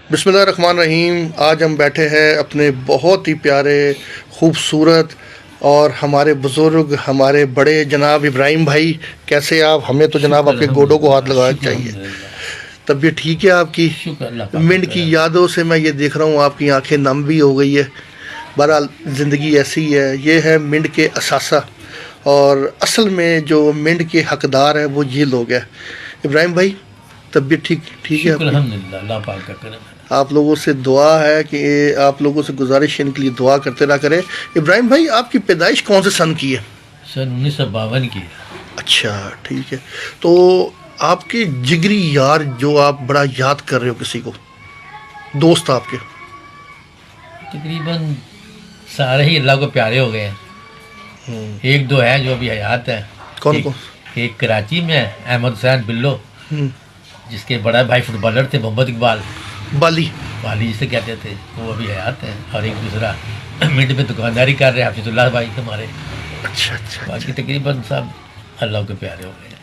बिस्मिल्लाहिर्रहमानिर्रहीम। आज हम बैठे हैं अपने बहुत ही प्यारे खूबसूरत और हमारे बुज़ुर्ग, हमारे बड़े जनाब इब्राहिम भाई। कैसे आप? हमें तो जनाब आपके गोडों को हाथ लगाना चाहिए। तबीयत ठीक है आपकी? मिंड की यादों से मैं ये देख रहा हूँ आपकी आंखें नम भी हो गई है। बहरहाल ज़िंदगी ऐसी है। ये है मिंड के असासा, और असल में जो मिंड के हकदार हैं वो ये लोग हैं। इब्राहिम भाई, तबीयत ठीक है? अल्हम्दुलिल्लाह, अल्लाह पाक का करम है। आप लोगों से दुआ है कि आप लोगों से गुजारिश इनके लिए दुआ करते रहा करें। इब्राहिम भाई, आपकी पैदाइश कौन से सन की है? सन 1952 की है। अच्छा, ठीक है। तो आपके जिगरी यार जो आप बड़ा याद कर रहे हो, किसी को, दोस्त आपके? तकरीबन सारे ही अल्लाह को प्यारे हो गए हैं। एक दो है जो अभी हयात है। कौन कौन? एक कराची में है, अहमद हुसैन बिल्लो, जिसके बड़ा भाई फुटबॉलर थे, मोहम्मद इकबाल बाली जिसे कहते थे, वो अभी हयात है। और एक दूसरा मिड में दुकानदारी कर रहे हैं, हाफिजुल्लाह भाई हमारे। अच्छा। बाकी तकरीबन सब अल्लाह के प्यारे हो गए हैं।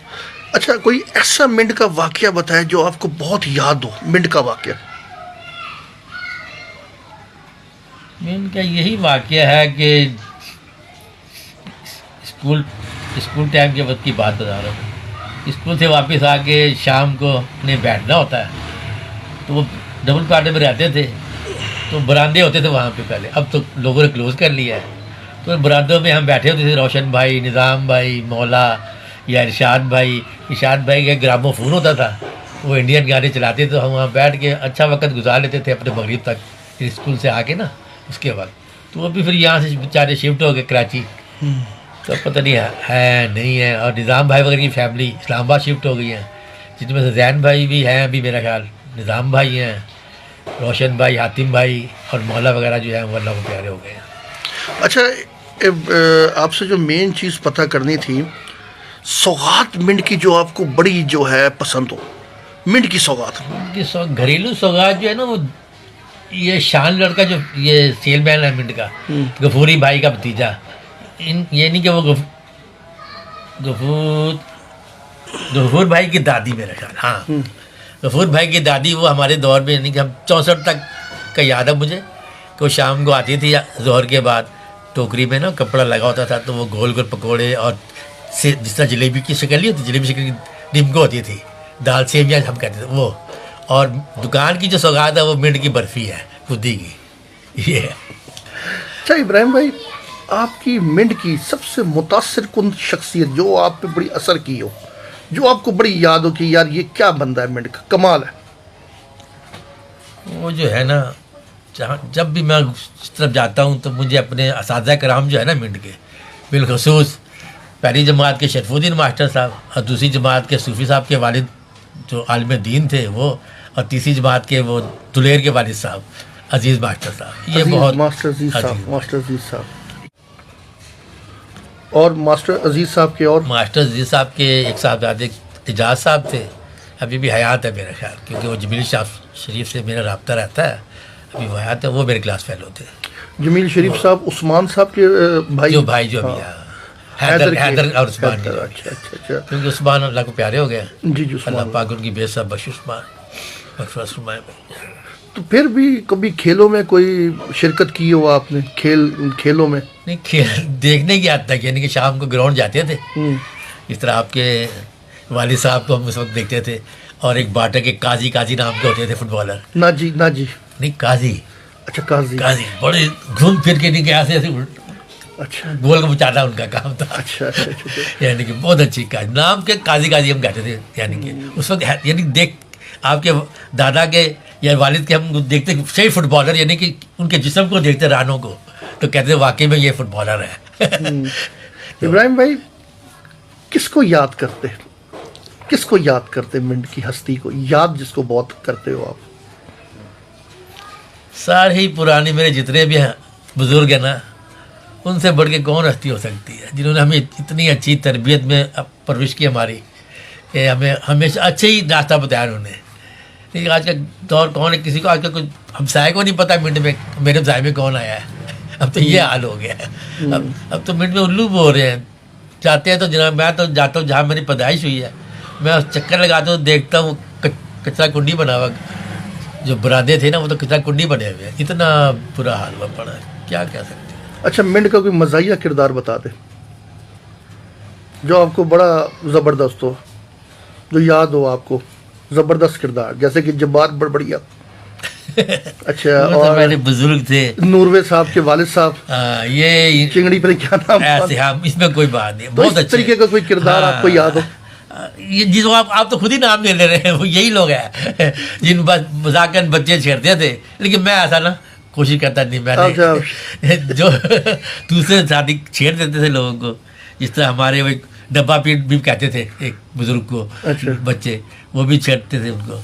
अच्छा, कोई ऐसा मिंड का वाकया बताए जो आपको बहुत याद हो, मिंड का वाकया? इनका यही वाकया है कि स्कूल टाइम के वक्त की बात बता रहा हूँ। स्कूल से वापस आके शाम को अपने बैठना होता है, तो वो डबल पार्टे में रहते थे, तो बरामदे होते थे वहाँ पे पहले। अब तो लोगों ने क्लोज़ कर लिया है। तो बरामदों में हम बैठे होते थे, रोशन भाई, निज़ाम भाई, मौला या इरशाद भाई का ग्रामोफोन होता था, वो इंडियन गाने चलाते, तो हम वहाँ बैठ के अच्छा वक्त गुजार लेते थे अपने मगरिब तक स्कूल से आके ना। उसके बाद तो वो भी फिर यहाँ से बेचारे शिफ्ट हो गए कराची, तो पता नहीं है नहीं है। और निज़ाम भाई वगैरह की फैमिली इस्लामाबाद शिफ्ट हो गई है, जिनमें से जैन भाई भी हैं अभी, मेरा ख्याल निज़ाम भाई हैं, रोशन भाई, हातिम भाई और मौला वगैरह जो है वो अल्लाह को प्यारे हो गए हैं। अच्छा, आपसे जो मेन चीज़ पता करनी थी, सौगात मिंड की जो आपको बड़ी जो है पसंद हो, मिंड की सौगात। घरेलू सौगात जो है ना, वो ये शान लड़का जो ये सेलमैन है मिंड का, गफूरी भाई का भतीजा, ये नहीं कि वो गफूर भाई की दादी, मेरा ख्याल, हाँ गफूर भाई की दादी, वो हमारे दौर में, यानी कि हम 64 तक का याद है मुझे, कि वो शाम को आती थी जोहर के बाद, टोकरी में ना कपड़ा लगा होता था, तो वो गोल गोल पकोड़े और जिस तरह जलेबी की शक्ल नहीं होती, जलेबी शक्ल की निम्को होती थी, दाल सेमिया हम कहते थे वो। और दुकान की जो सौगात है वो मिंड की बर्फ़ी है, खुदी की, ये है। अच्छा इब्राहिम भाई, आपकी मिंड की सबसे मुतासिर कुन शख्सियत जो आप पे बड़ी असर की हो, जो आपको बड़ी याद हो कि यार ये क्या बंदा है, मिंड का कमाल है? वो जो है ना, जब भी मैं इस तरफ जाता हूँ तो मुझे अपने असातिज़ा कराम जो है ना मिंड के, बिलखसूस पहली जमात के शरफुद्दीन मास्टर साहब, और दूसरी जमात के सूफ़ी साहब के वालिद जो आलिम दीन थे वो, और तीसरी जमात के वो दुलेर के वालिद साहब अजीज़ मास्टर साहब, ये बहुत मास्टर अजीज़ साहब और मास्टर अजीज़ साहब के एक साहबजादे एजाज साहब थे, अभी भी हयात है मेरा ख्याल, क्योंकि वो जमील शाह शरीफ से मेरा रब्ता रहता है, अभी वो हयात है, वो मेरे क्लास फेलो थे। जमील शरीफ साहब उस्मान साहब के भाई जो अभी हैदर और उस्मान। अच्छा। क्योंकि उस्मान अल्लाह को प्यारे हो गए जी, अल्लाह पाक उनकी बेसब बख्श उस्मान। तो फिर भी कभी खेलों में कोई शिरकत की हो आपने? खेलों में नहीं, खेल देखने की हद तक, यानी कि शाम को ग्राउंड जाते थे, इस तरह आपके वालिद साहब को हम उस वक्त देखते थे, और एक बाटा के काजी नाम के होते थे फुटबॉलर, ना जी नहीं काजी। अच्छा, काजी बड़े घूम फिर के नहीं, ऐसे अच्छा गोल को बचाना उनका काम था। अच्छा। यानी कि बहुत अच्छी काजी, नाम के काजी हम कहते थे, यानी कि उस वक्त, यानी देख आपके दादा के या वालिद के हम देखते सही फुटबॉलर, यानी कि उनके जिस्म को देखते, रानों को, तो कहते थे वाकई में ये फुटबॉलर है। इब्राहिम भाई, किसको याद करते मिंड की हस्ती को याद जिसको बहुत करते हो आप? सारे ही पुराने मेरे जितने भी हैं बुजुर्ग हैं ना, उनसे बढ़ के कौन हस्ती हो सकती है, जिन्होंने हमें इतनी अच्छी तरबियत में परवरिश की हमारी, कि हमें हमेशा अच्छे ही रास्ता बताया उन्होंने। लेकिन आज का दौर कौन है, किसी को आज का कुछ हमसाए को नहीं पता मिंड में मेरे हमसाए में कौन आया है। अब तो ये हाल हो गया है। अब तो मिंड में उल्लू बोल रहे हैं, जाते हैं तो जनाब, मैं तो जाता हूँ जहाँ मेरी पैदाइश हुई है, मैं चक्कर लगाता हूँ, देखता हूँ कचरा कुंडी बना हुआ जो बरादे थे ना वो तो कितना कुंडी बने हुए हैं, इतना बुरा हाल हुआ पड़ा है, क्या कह सकते हैं। अच्छा, मिंट का कोई मज़ाहिया किरदार बता दे जो आपको बड़ा ज़बरदस्त हो, जो याद हो आपको, ज़बरदस्त किरदार, जैसे कि जब्बार बड़बड़िया। अच्छा, वो तो और मेरे बुजुर्ग थे, नूरवे साहब के वालिद साहब, ये चिंगड़ी पर क्या नाम, ऐसे हम, इसमें कोई बात नहीं, तो बहुत इस अच्छे तरीके का कोई किरदार आपको याद हो? ये जिस आप तो खुद ही नाम ले ले रहे हैं, वो यही लोग हैं जिन मजाकन बच्चे छेड़ते थे, लेकिन मैं ऐसा ना कोशिश करता नहीं, मैंने जो दूसरे शादी छेड़ देते थे लोगों को, जिस तरह हमारे वो डब्बा पीट भी कहते थे एक बुजुर्ग को, अच्छा। बच्चे वो भी छेड़ते थे उनको,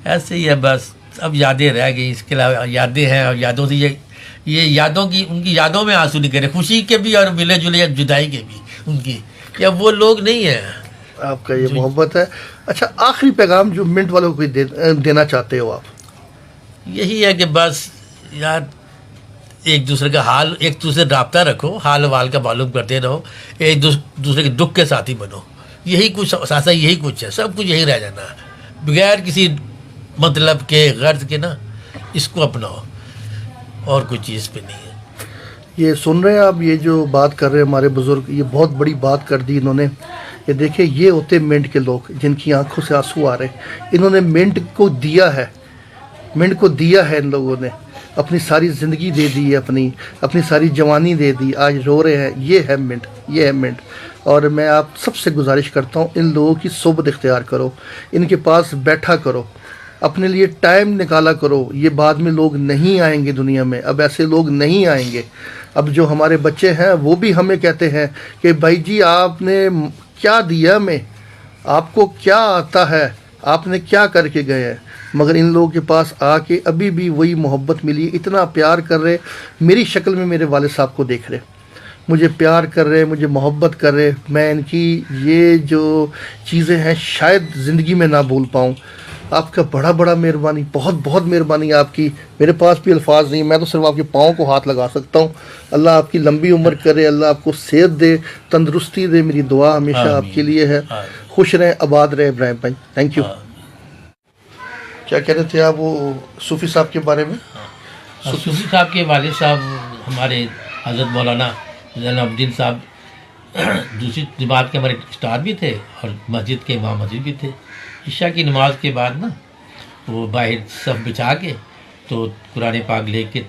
ऐसे ही है बस। अब यादें रह गई, इसके अलावा यादें हैं, और यादों से ये यादों की, उनकी यादों में आंसू निकले, खुशी के भी और मिले जुले जुदाई के भी उनकी, या वो लोग नहीं है। आपका ये मोहब्बत है। अच्छा, आखिरी पैगाम जो मिंट वालों को देना चाहते हो आप? यही है कि बस यार एक दूसरे का हाल, एक दूसरे से रब्ता रखो, हाल वाल का मालूम करते रहो, एक दूसरे के दुख के साथी बनो, यही कुछ सासा, यही कुछ है, सब कुछ यही रह जाना है, बगैर किसी मतलब के गर्ज के ना, इसको अपनाओ, और कोई चीज़ पे नहीं है। ये सुन रहे हैं आप, ये जो बात कर रहे हैं हमारे बुजुर्ग, ये बहुत बड़ी बात कर दी इन्होंने। ये देखिए, ये होते मिंट के लोग जिनकी आंखों से आंसू आ रहे, इन्होंने मिंट को दिया है, मिंट को दिया है इन लोगों ने, अपनी सारी ज़िंदगी दे दी है, अपनी सारी जवानी दे दी, आज रो रहे हैं। ये है मिंट, ये है मिंट। और मैं आप सबसे गुजारिश करता हूँ, इन लोगों की सोबत इख्तियार करो, इनके पास बैठा करो, अपने लिए टाइम निकाला करो। ये बाद में लोग नहीं आएंगे दुनिया में, अब ऐसे लोग नहीं आएंगे। अब जो हमारे बच्चे हैं वो भी हमें कहते हैं कि भाई जी आपने क्या दिया हमें, आपको क्या आता है, आपने क्या करके गए हैं। मगर इन लोगों के पास आके अभी भी वही मोहब्बत मिली, इतना प्यार कर रहे, मेरी शक्ल में मेरे वालिद साहब को देख रहे, मुझे प्यार कर रहे, मुझे मोहब्बत कर रहे। मैं इनकी ये जो चीज़ें हैं शायद ज़िंदगी में ना भूल पाऊँ। आपका बड़ा बड़ा मेहरबानी, बहुत बहुत मेहरबानी आपकी। मेरे पास भी अल्फाज नहीं, मैं तो सिर्फ आपके पाँव को हाथ लगा सकता हूँ। अल्लाह आपकी लंबी उम्र करे, अल्लाह आपको सेहत दे, तंदुरुस्ती दे। मेरी दुआ हमेशा आपके लिए है। खुश रहें, आबाद रहें इब्राहिम भाई, थैंक यू। क्या कह रहे थे आप वो सूफ़ी साहब के बारे में? सूफ़ी साहब के वालिद साहब हमारे हज़रत मौलाना जैनुद्दीन साहब दूसरी जमात के हमारे स्टार भी थे, और मस्जिद के इमाम मस्जिद भी थे। इशा की नमाज के बाद ना वो बाहर सब बिछा के तो कुरान पाक लेके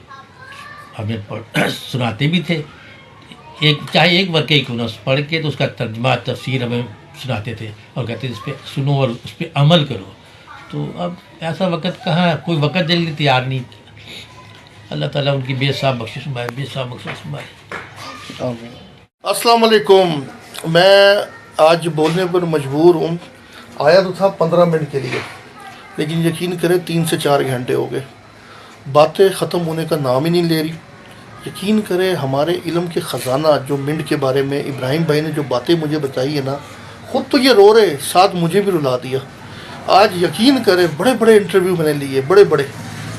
हमें सुनाते भी थे, चाहे एक वर्के ही क्यों ना पढ़ के, तो उसका तर्जमा तफसीर हमें सुनाते थे और कहते थे इस पर सुनो और उस पर अमल करो। तो अब ऐसा वक़्त कहाँ है, कोई वक़्त देने के लिए तैयार नहीं। अल्लाह ताला उनकी बेसाब बख्शिश फरमाए, बेसाब बख्शिश फरमाए। अस्सलाम वालेकुम। मैं आज बोलने पर मजबूर हूँ। आया तो था 15 मिनट के लिए, लेकिन यकीन करें 3 से 4 घंटे हो गए, बातें ख़त्म होने का नाम ही नहीं ले रही। यकीन करें हमारे इल्म के ख़जाना जो मिंट के बारे में इब्राहिम भाई ने जो बातें मुझे बताई है ना, ख़ुद तो ये रो रहे, साथ मुझे भी रुला दिया। आज यकीन करें बड़े बड़े इंटरव्यू मैंने लिए, बड़े बड़े,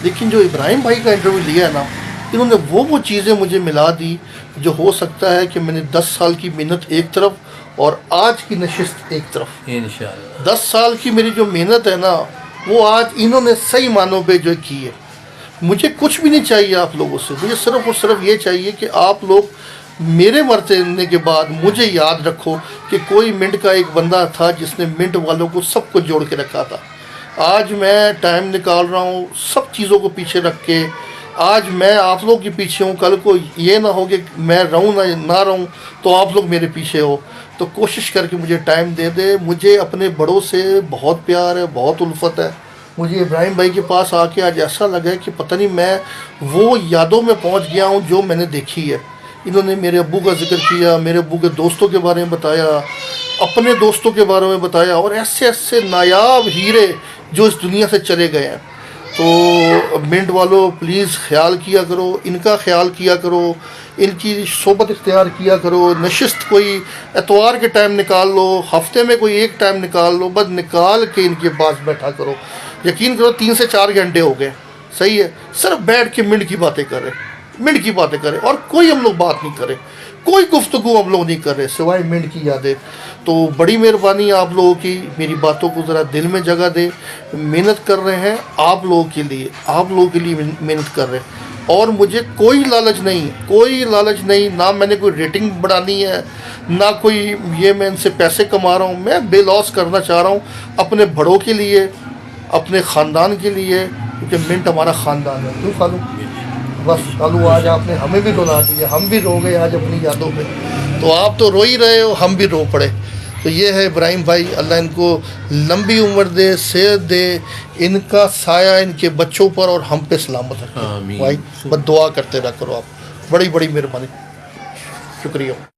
लेकिन जो इब्राहिम भाई का इंटरव्यू लिया है ना, इन्होंने वो चीज़ें मुझे मिला दी जो हो सकता है कि मैंने 10 साल की मेहनत एक तरफ और आज की नशिस्त एक तरफ। इंशाअल्लाह 10 साल की मेरी जो मेहनत है ना, वो आज इन्होंने सही मानों पे जो की है। मुझे कुछ भी नहीं चाहिए आप लोगों से, मुझे सिर्फ और सिर्फ ये चाहिए कि आप लोग मेरे मरने के बाद मुझे याद रखो कि कोई मिंट का एक बंदा था जिसने मिंट वालों को सबको जोड़ के रखा था। आज मैं टाइम निकाल रहा हूँ सब चीज़ों को पीछे रख के, आज मैं आप लोग के पीछे हूँ। कल को ये ना हो कि मैं रहूँ ना रहूँ तो आप लोग मेरे पीछे हो। तो कोशिश करके मुझे टाइम दे दे। मुझे अपने बड़ों से बहुत प्यार है, बहुत उल्फत है। मुझे इब्राहिम भाई के पास आके आज ऐसा लगा कि पता नहीं मैं वो यादों में पहुंच गया हूं जो मैंने देखी है। इन्होंने मेरे अब्बू का जिक्र किया, मेरे अब्बू के दोस्तों के बारे में बताया, अपने दोस्तों के बारे में बताया, और ऐसे ऐसे नायाब हीरे जो इस दुनिया से चले गए हैं। तो मिंट वालों प्लीज़ ख्याल किया करो, इनका ख्याल किया करो, इनकी सोबत इख्तियार किया करो। नशिस्त कोई एतवार के टाइम निकाल लो, हफ्ते में कोई एक टाइम निकाल लो, बस निकाल के इनके पास बैठा करो। यकीन करो 3 से 4 घंटे हो गए, सही है, सिर्फ बैठ के मिंट की बातें करें, मिंट की बातें करें और कोई हम लोग बात नहीं करें। कोई गुफ्तगू हम लोग नहीं कर रहे सिवाय मिंट की यादें। तो बड़ी मेहरबानी आप लोगों की, मेरी बातों को ज़रा दिल में जगह दे। मेहनत कर रहे हैं आप लोगों के लिए, आप लोगों के लिए मेहनत कर रहे हैं। और मुझे कोई लालच नहीं, कोई लालच नहीं, ना मैंने कोई रेटिंग बढ़ानी है, ना कोई ये मैं इनसे पैसे कमा रहा हूँ। मैं बेलॉस करना चाह रहा हूँ अपने बड़ों के लिए, अपने ख़ानदान के लिए, क्योंकि मिंट हमारा ख़ानदान है। क्यों खालू? बस खालू आज आपने हमें भी रुला दिया, हम भी रो गए आज अपनी यादों में। तो आप तो रो ही रहे हो, हम भी रो पड़े। तो ये है इब्राहिम भाई, अल्लाह इनको लंबी उम्र दे, सेहत दे, इनका साया इनके बच्चों पर और हम पे सलामत रखे भाई। बस दुआ करते रहा करो आप। बड़ी बड़ी मेहरबानी, शुक्रिया।